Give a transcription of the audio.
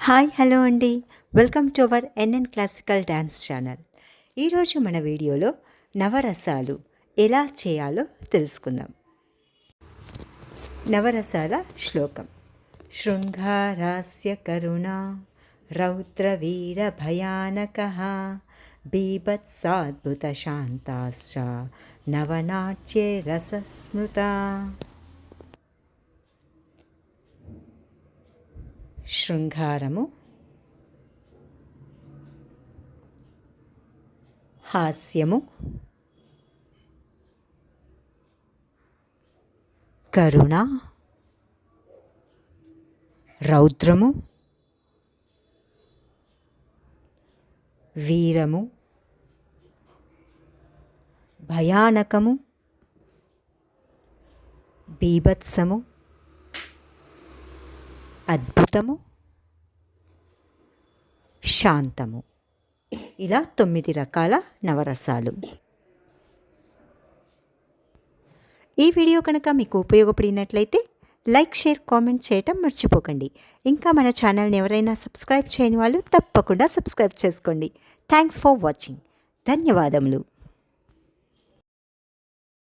Hi hello అండి, welcome to our NN classical dance channel. ఈరోజు మన వీడియోలో నవరసాలు ఎలా చేయాలో తెలుసుకుందాం. నవరసాల శ్లోకం. శృంగారాస్య కరుణా రౌద్రవీర భయానకః బీభత్సాద్భుత శాంతాశ్చ నవనాట్యే రసస్మృతా. శృంగారము, హాస్యము, కరుణ, రౌద్రము, వీరము, భయానకము, బీభత్సము, అద్భుతము, శాంతము. ఇలా 9 రకాల నవరసాలు. ఈ వీడియో కనుక మీకు ఉపయోగపడినట్లయితే లైక్, షేర్, కామెంట్ చేయటం మర్చిపోకండి. ఇంకా మన ఛానల్ని ఎవరైనా సబ్స్క్రైబ్ చేయని వాళ్ళు తప్పకుండా సబ్స్క్రైబ్ చేసుకోండి. Thanks for watching. ధన్యవాదములు.